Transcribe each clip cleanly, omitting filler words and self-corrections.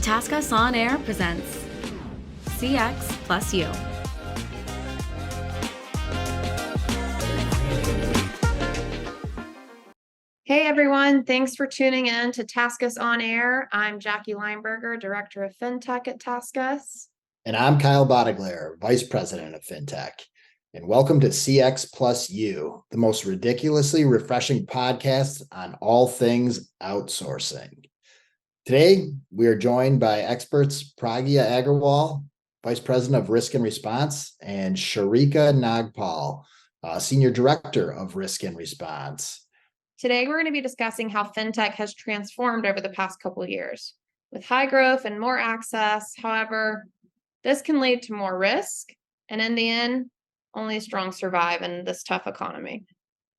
TaskUs On Air presents CX+U. Hey everyone, thanks for tuning in to TaskUs On Air. I'm Jackie Lineberger, Director of FinTech at TaskUs. And I'm Kyle Bottegler, Vice President of FinTech. And welcome to CX+U, the most ridiculously refreshing podcast on all things outsourcing. Today, we are joined by experts Pragya Agarwal, Vice President of Risk and Response, and Surekha Nagpal, Senior Director of Risk and Response. Today, we're going to be discussing how FinTech has transformed over the past couple of years. With high growth and more access, however, this can lead to more risk, and in the end, only strong survive in this tough economy.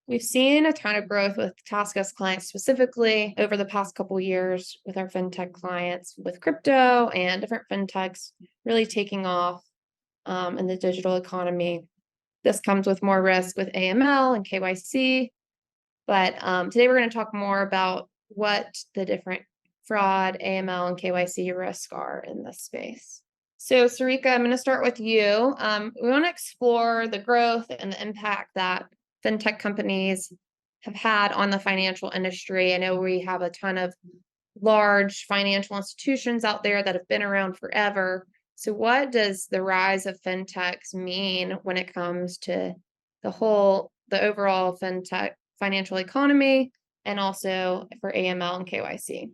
We've seen a ton of growth with TaskUs clients specifically over the past couple of years with our FinTech clients, with crypto and different FinTechs really taking off in the digital economy. This comes with more risk with AML and KYC. But today we're going to talk more about what the different fraud, AML, and KYC risks are in this space. So Surekha, I'm going to start with you. We want to explore the growth and the impact that FinTech companies have had on the financial industry. I know we have a ton of large financial institutions out there that have been around forever. So what does the rise of FinTechs mean when it comes to the overall FinTech financial economy, and also for AML and KYC?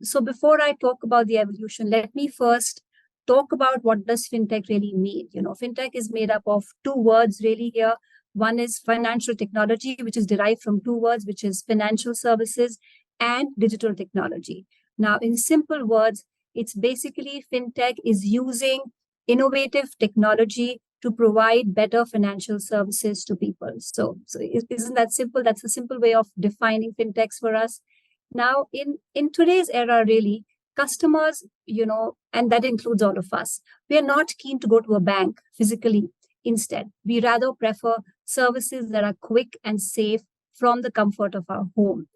So before I talk about the evolution, let me first talk about what does FinTech really mean. FinTech is made up of two words really here. One is financial technology, which is derived from two words, which is financial services and digital technology. Now, in simple words, it's basically FinTech is using innovative technology to provide better financial services to people. So isn't that simple? That's a simple way of defining FinTechs for us. Now, in today's era, really, customers, and that includes all of us, we are not keen to go to a bank physically. Instead, we rather prefer services that are quick and safe from the comfort of our home.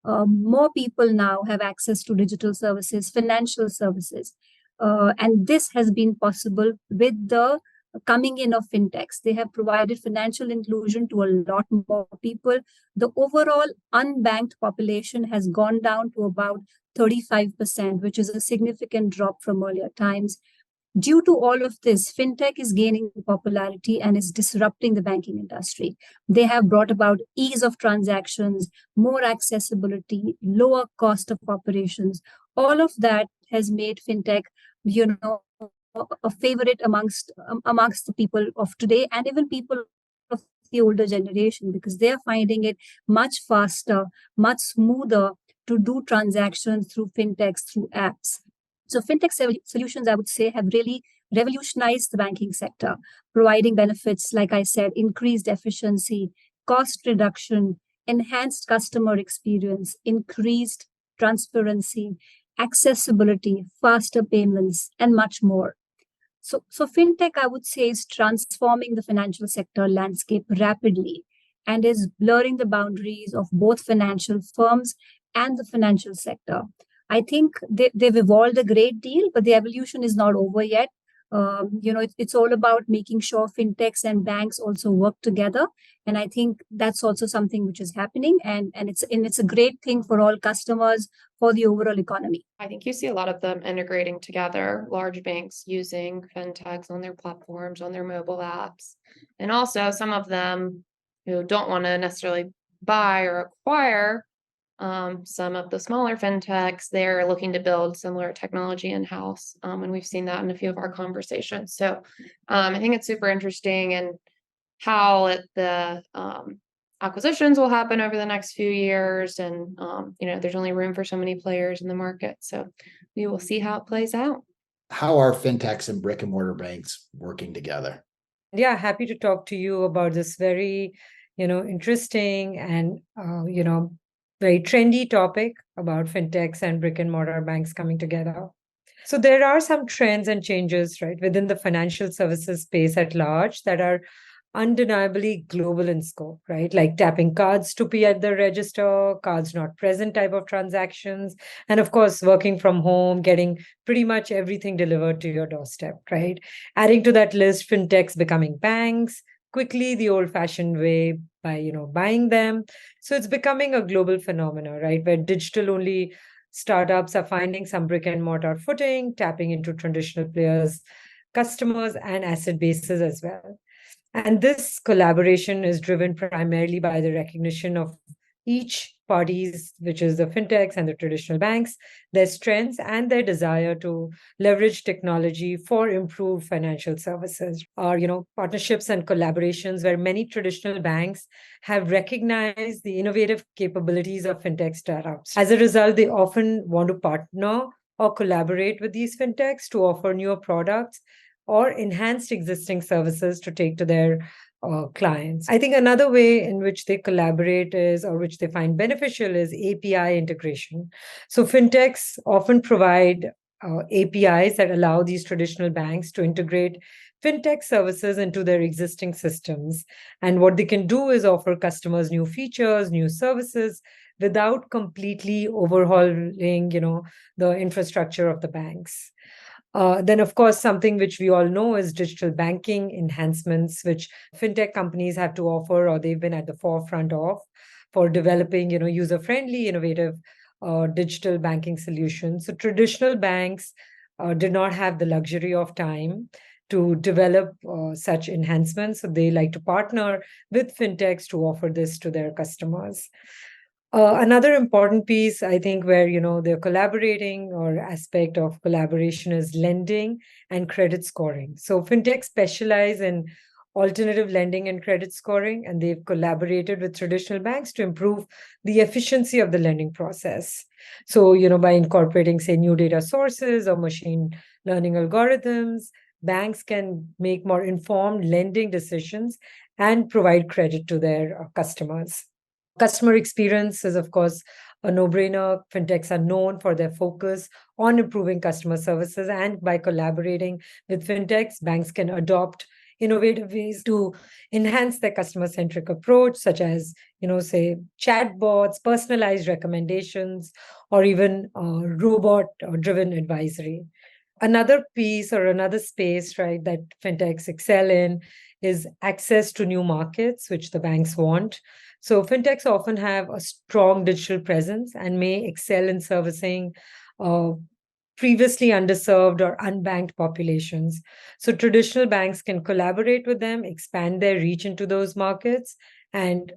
More people now have access to digital services, financial services, and this has been possible with the coming in of FinTechs. They have provided financial inclusion to a lot more people. The overall unbanked population has gone down to about 35%, which is a significant drop from earlier times. Due to all of this, FinTech is gaining popularity and is disrupting the banking industry. They have brought about ease of transactions, more accessibility, lower cost of operations. All of that has made FinTech, a favorite amongst the people of today, and even people of the older generation, because they are finding it much faster, much smoother to do transactions through FinTechs, through apps. So FinTech solutions, I would say, have really revolutionized the banking sector, providing benefits, like I said, increased efficiency, cost reduction, enhanced customer experience, increased transparency, accessibility, faster payments, and much more. So FinTech, I would say, is transforming the financial sector landscape rapidly and is blurring the boundaries of both financial firms and the financial sector. I think they've evolved a great deal, but the evolution is not over yet. It's all about making sure FinTechs and banks also work together. And I think that's also something which is happening. And it's a great thing for all customers, for the overall economy. I think you see a lot of them integrating together, large banks using FinTechs on their platforms, on their mobile apps. And also some of them who don't want to necessarily buy or acquire some of the smaller FinTechs, they're looking to build similar technology in-house. And we've seen that in a few of our conversations. So I think it's super interesting, and how the acquisitions will happen over the next few years. And, there's only room for so many players in the market. So we will see how it plays out. How are FinTechs and brick and mortar banks working together? Yeah, happy to talk to you about this very, interesting and, very trendy topic about FinTechs and brick and mortar banks coming together. So there are some trends and changes, right, within the financial services space at large that are undeniably global in scope, right? Like tapping cards to pay at the register, cards not present type of transactions, and of course, working from home, getting pretty much everything delivered to your doorstep, right? Adding to that list, fintechs becoming banks, quickly the old-fashioned way by, buying them. So it's becoming a global phenomenon, right? Where digital-only startups are finding some brick and mortar footing, tapping into traditional players, customers, and asset bases as well. And this collaboration is driven primarily by the recognition of each parties, which is the fintechs and the traditional banks, their strengths and their desire to leverage technology for improved financial services. Or, partnerships and collaborations where many traditional banks have recognized the innovative capabilities of fintech startups. As a result, they often want to partner or collaborate with these fintechs to offer newer products or enhanced existing services to take to their clients. I think another way in which they collaborate is, or which they find beneficial, is API integration. So fintechs often provide APIs that allow these traditional banks to integrate fintech services into their existing systems. And what they can do is offer customers new features, new services without completely overhauling, the infrastructure of the banks. Then, of course, something which we all know is digital banking enhancements, which fintech companies have to offer, or they've been at the forefront of, for developing, user-friendly, innovative digital banking solutions. So traditional banks did not have the luxury of time to develop such enhancements. So they like to partner with fintechs to offer this to their customers. Another important piece, I think, where they're collaborating, or aspect of collaboration, is lending and credit scoring. So fintech specialize in alternative lending and credit scoring, and they've collaborated with traditional banks to improve the efficiency of the lending process. So, by incorporating, say, new data sources or machine learning algorithms, banks can make more informed lending decisions and provide credit to their customers. Customer experience is, of course, a no-brainer. Fintechs are known for their focus on improving customer services, and by collaborating with fintechs, banks can adopt innovative ways to enhance their customer-centric approach, such as, say, chatbots, personalized recommendations, or even robot-driven advisory. Another piece, or another space, right, that fintechs excel in is access to new markets, which the banks want. So fintechs often have a strong digital presence and may excel in servicing previously underserved or unbanked populations. So traditional banks can collaborate with them, expand their reach into those markets, and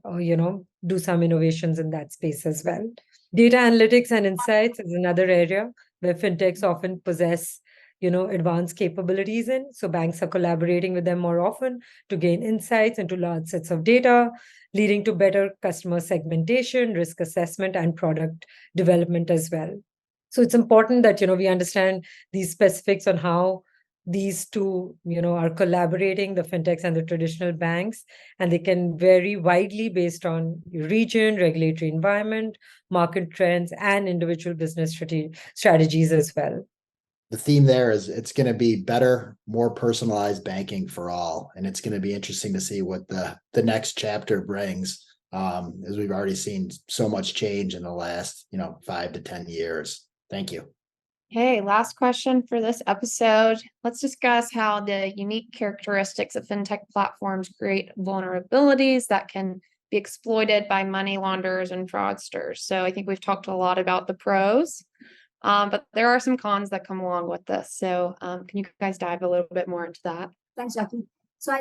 do some innovations in that space as well. Data analytics and insights is another area where fintechs often possess advanced capabilities in. So banks are collaborating with them more often to gain insights into large sets of data, leading to better customer segmentation, risk assessment, and product development as well. So it's important that we understand these specifics on how these two are collaborating, the fintechs and the traditional banks, and they can vary widely based on region, regulatory environment, market trends, and individual business strategies as well. The theme there is it's going to be better, more personalized banking for all. And it's going to be interesting to see what the next chapter brings, as we've already seen so much change in the last, 5 to 10 years. Thank you. Hey, last question for this episode. Let's discuss how the unique characteristics of fintech platforms create vulnerabilities that can be exploited by money launderers and fraudsters. So I think we've talked a lot about the pros. But there are some cons that come along with this. So can you guys dive a little bit more into that? Thanks, Jackie. So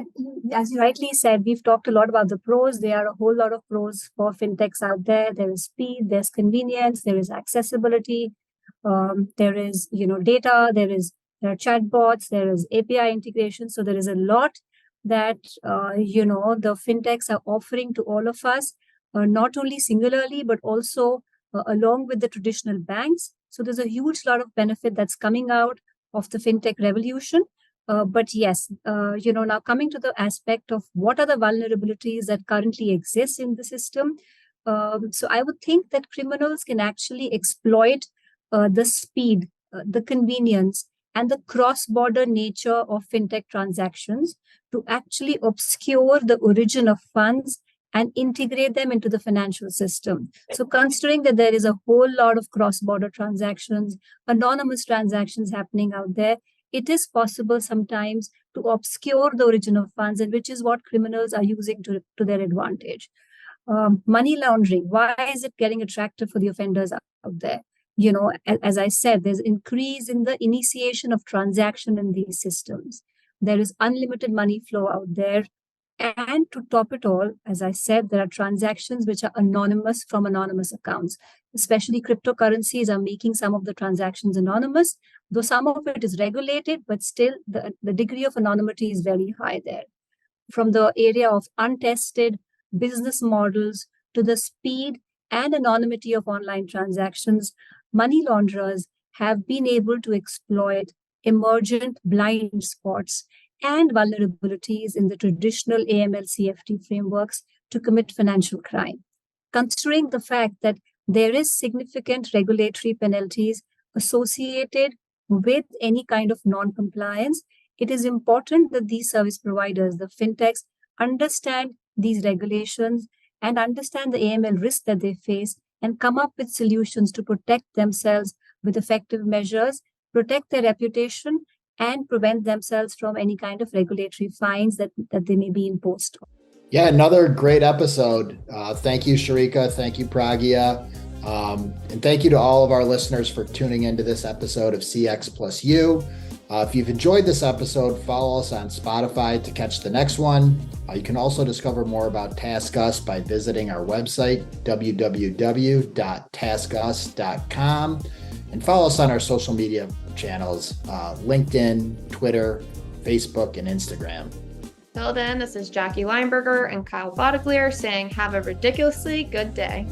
as you rightly said, we've talked a lot about the pros. There are a whole lot of pros for fintechs out there. There is speed, there's convenience, there is accessibility, there is data, there are chatbots, there is API integration. So there is a lot that the fintechs are offering to all of us, not only singularly but also along with the traditional banks. So there's a huge lot of benefit that's coming out of the fintech revolution. But yes, now coming to the aspect of what are the vulnerabilities that currently exist in the system. So I would think that criminals can actually exploit the speed, the convenience, and the cross-border nature of fintech transactions to actually obscure the origin of funds and integrate them into the financial system. So considering that there is a whole lot of cross-border transactions, anonymous transactions happening out there, it is possible sometimes to obscure the origin of funds, and which is what criminals are using to their advantage. Money laundering, why is it getting attractive for the offenders out there? As I said, there's increase in the initiation of transaction in these systems. There is unlimited money flow out there. And to top it all, as I said, there are transactions which are anonymous from anonymous accounts. Especially cryptocurrencies are making some of the transactions anonymous, though some of it is regulated, but still the degree of anonymity is very high there. From the area of untested business models to the speed and anonymity of online transactions, money launderers have been able to exploit emergent blind spots and vulnerabilities in the traditional AML-CFT frameworks to commit financial crime. Considering the fact that there is significant regulatory penalties associated with any kind of non-compliance, it is important that these service providers, the fintechs, understand these regulations and understand the AML risk that they face and come up with solutions to protect themselves with effective measures, protect their reputation, and prevent themselves from any kind of regulatory fines that they may be imposed. Yeah, another great episode. Thank you, Surekha. Thank you, Pragya. And thank you to all of our listeners for tuning into this episode of CX+U. If you've enjoyed this episode, follow us on Spotify to catch the next one. You can also discover more about TaskUs by visiting our website, www.taskus.com, and follow us on our social media channels, LinkedIn, Twitter, Facebook, and Instagram. Till then, this is Jackie Lineberger and Kyle Bodeglier saying have a ridiculously good day.